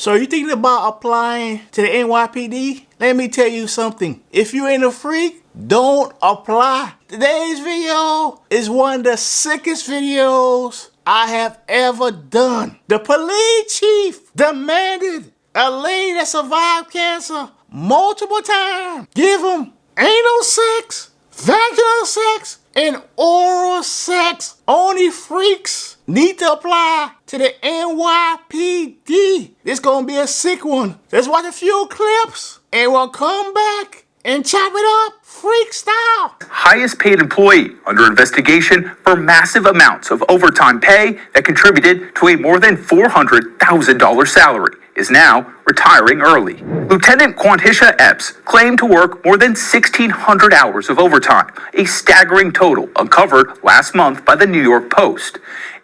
So you thinking about applying to the NYPD? Let me tell you something. If you ain't a freak, don't apply. Today's video is one of the sickest videos I have ever done. The police chief demanded a lady that survived cancer multiple times give him anal sex, vaginal sex, and oral sex. Only freaks need to apply to the NYPD. This gonna be a sick one. Let's watch a few clips and we'll come back and chop it up freak style. Highest paid employee under investigation for massive amounts of overtime pay that contributed to a more than $400,000 salary is now retiring early. Lieutenant Quathisha Epps claimed to work more than 1,600 hours of overtime, a staggering total uncovered last month by the New York Post.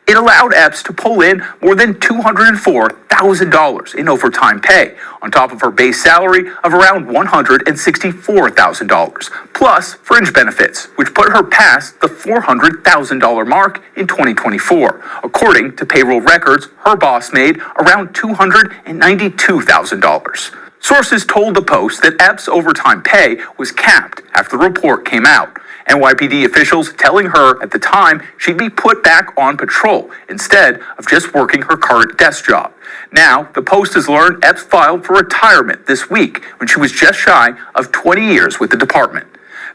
It allowed Epps to pull in more than $204,000 in overtime pay, on top of her base salary of around $164,000, plus fringe benefits, which put her past the $400,000 mark in 2024. According to payroll records, her boss made around $292,000. Sources told the Post that Epps' overtime pay was capped after the report came out. NYPD officials telling her at the time she'd be put back on patrol instead of just working her current desk job. Now, the Post has learned Epps filed for retirement this week when she was just shy of 20 years with the department.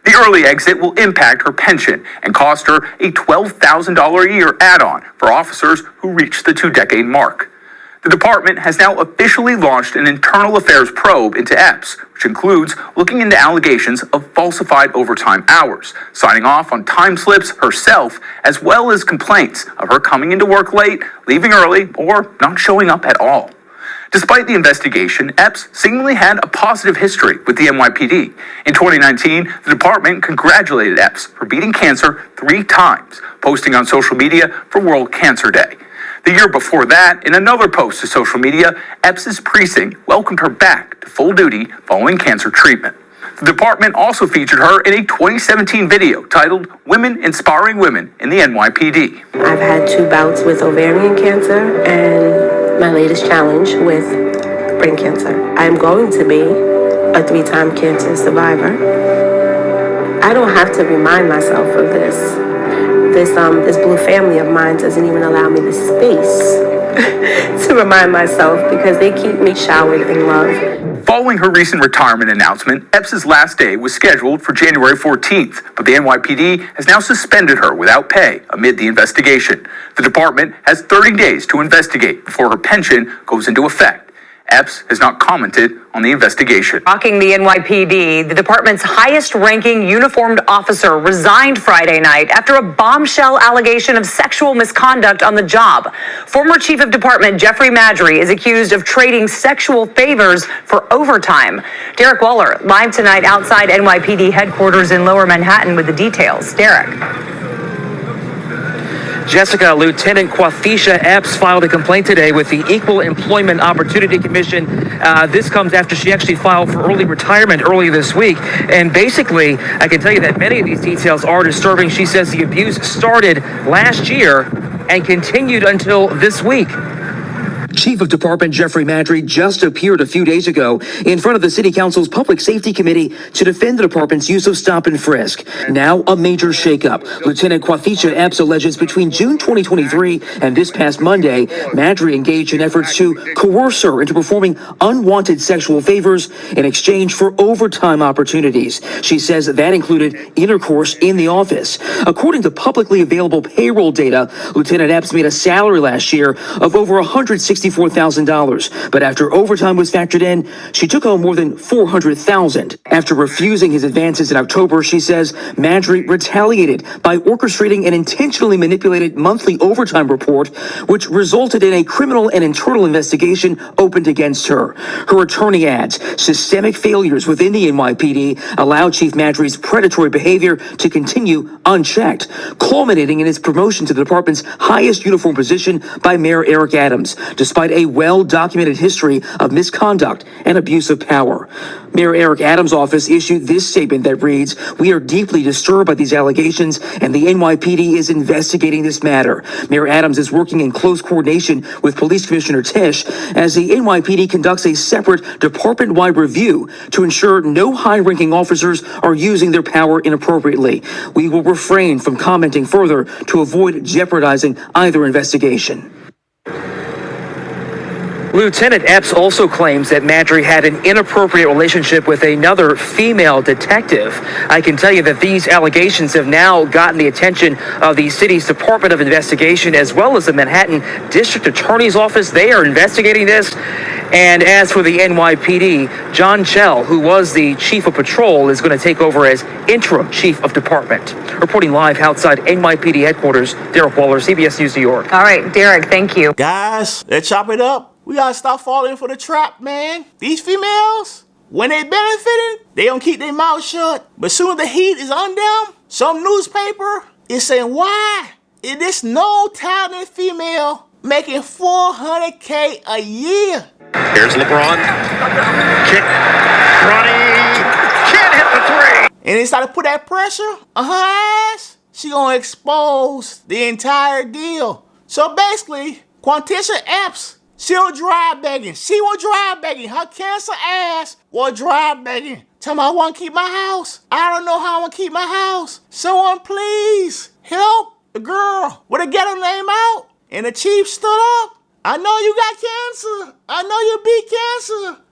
The early exit will impact her pension and cost her a $12,000 a year add-on for officers who reach the 2-decade mark. The department has now officially launched an internal affairs probe into Epps, which includes looking into allegations of falsified overtime hours, signing off on time slips herself, as well as complaints of her coming into work late, leaving early, or not showing up at all. Despite the investigation, Epps seemingly had a positive history with the NYPD. In 2019, the department congratulated Epps for beating cancer 3 times, posting on social media for World Cancer Day. The year before that, in another post to social media, Epps' precinct welcomed her back to full duty following cancer treatment. The department also featured her in a 2017 video titled Women Inspiring Women in the NYPD. I've had 2 bouts with ovarian cancer and my latest challenge with brain cancer. I'm going to be a 3-time cancer survivor. I don't have to remind myself of this. This blue family of mine doesn't even allow me the space to remind myself because they keep me showered in love. Following her recent retirement announcement, Epps' last day was scheduled for January 14th, but the NYPD has now suspended her without pay amid the investigation. The department has 30 days to investigate before her pension goes into effect. Epps has not commented on the investigation. Rocking the NYPD, the department's highest-ranking uniformed officer resigned Friday night after a bombshell allegation of sexual misconduct on the job. Former Chief of Department Jeffrey Maddrey is accused of trading sexual favors for overtime. Derek Waller, live tonight outside NYPD headquarters in Lower Manhattan with the details. Derek. Jessica, Lieutenant Quathisha Epps filed a complaint today with the Equal Employment Opportunity Commission. This comes after she actually filed for early retirement earlier this week. And basically, I can tell you that many of these details are disturbing. She says the abuse started last year and continued until this week. Chief of Department Jeffrey Maddrey just appeared a few days ago in front of the City Council's Public Safety Committee to defend the department's use of stop and frisk. Now a major shakeup. Lieutenant Quathisha Epps alleges between June 2023 and this past Monday, Maddrey engaged in efforts to coerce her into performing unwanted sexual favors in exchange for overtime opportunities. She says that included intercourse in the office. According to publicly available payroll data, Lieutenant Epps made a salary last year of over $164,000, but after overtime was factored in, she took home more than $400,000. After refusing his advances in October, she says Maddrey retaliated by orchestrating an intentionally manipulated monthly overtime report, which resulted in a criminal and internal investigation opened against her. Her attorney adds systemic failures within the NYPD allowed Chief Maddrey's predatory behavior to continue unchecked, culminating in his promotion to the department's highest uniform position by Mayor Eric Adams. Despite despite a well-documented history of misconduct and abuse of power. Mayor Eric Adams' office issued this statement that reads, "We are deeply disturbed by these allegations, and the NYPD is investigating this matter." Mayor Adams is working in close coordination with Police Commissioner Tisch as the NYPD conducts a separate department-wide review to ensure no high-ranking officers are using their power inappropriately. We will refrain from commenting further to avoid jeopardizing either investigation. Lieutenant Epps also claims that Maddrey had an inappropriate relationship with another female detective. I can tell you that these allegations have now gotten the attention of the city's Department of Investigation as well as the Manhattan District Attorney's Office. They are investigating this. And as for the NYPD, John Chell, who was the chief of patrol, is going to take over as interim chief of department. Reporting live outside NYPD headquarters, Derek Waller, CBS News, New York. All right, Derek, thank you. Guys, let's chop it up. We gotta stop falling for the trap, man. These females, when they benefiting, they don't keep their mouth shut. But soon as the heat is on them, some newspaper is saying, why is this no talented female making $400K a year? Here's LeBron. Kick. Ronnie can't hit the three. And they start to put that pressure on her ass. She gonna expose the entire deal. So basically, Quathisha Epps, she'll drive begging. She will drive begging. Her cancer ass will drive begging. Tell me I want to keep my house. I don't know how I want to keep my house. Someone please help the girl with a ghetto name out. And the chief stood up. I know you got cancer. I know you beat cancer.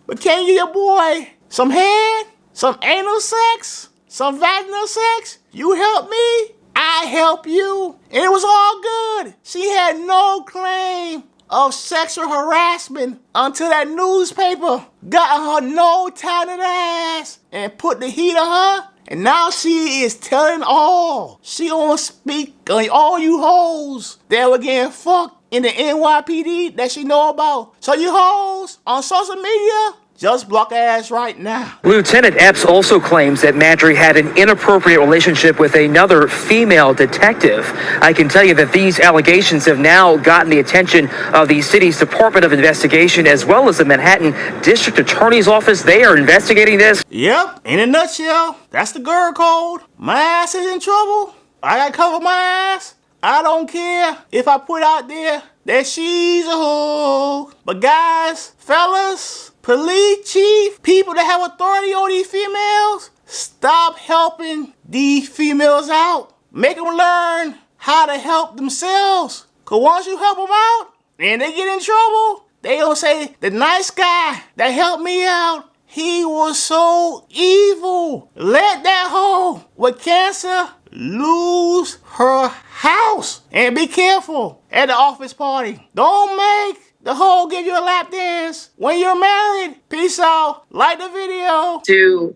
But can you give your boy some head, some anal sex, some vaginal sex? You help me, I help you. And it was all good. She had no claim of sexual harassment until that newspaper got her no talented ass and put the heat on her. And now she is telling all. She gonna speak on all you hoes that were getting fucked in the NYPD that she know about. So you hoes on social media, just block her ass right now. Lieutenant Epps also claims that Maddrey had an inappropriate relationship with another female detective. I can tell you that these allegations have now gotten the attention of the city's Department of Investigation as well as the Manhattan District Attorney's Office. They are investigating this. Yep, in a nutshell, that's the girl code. My ass is in trouble. I gotta cover my ass. I don't care if I put out there that she's a hoe. But guys, fellas, police chief, people that have authority on these females, stop helping these females out. Make them learn how to help themselves. Cause once you help them out and they get in trouble, they gonna say, the nice guy that helped me out, he was so evil. Let that hoe with cancer lose her house. And be careful at the office party. Don't make the hoe give you a lap dance when you're married. Peace out. Like the video. Do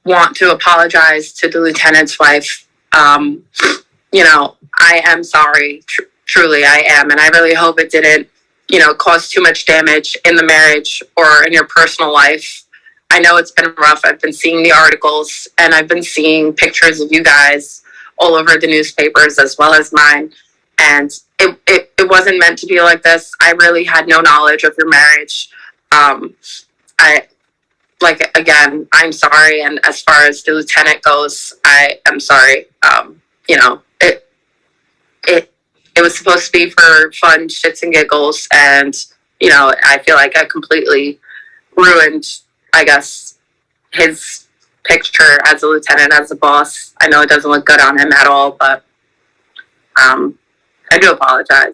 want to apologize to the lieutenant's wife. I am sorry. Truly, I am. And I really hope it didn't, cause too much damage in the marriage or in your personal life. I know it's been rough. I've been seeing the articles and I've been seeing pictures of you guys all over the newspapers as well as mine. And it wasn't meant to be like this. I really had no knowledge of your marriage. I'm sorry. And as far as the lieutenant goes, I am sorry. It was supposed to be for fun shits and giggles. And, I feel like I completely ruined, I guess, his picture as a lieutenant, as a boss. I know it doesn't look good on him at all, but I do apologize.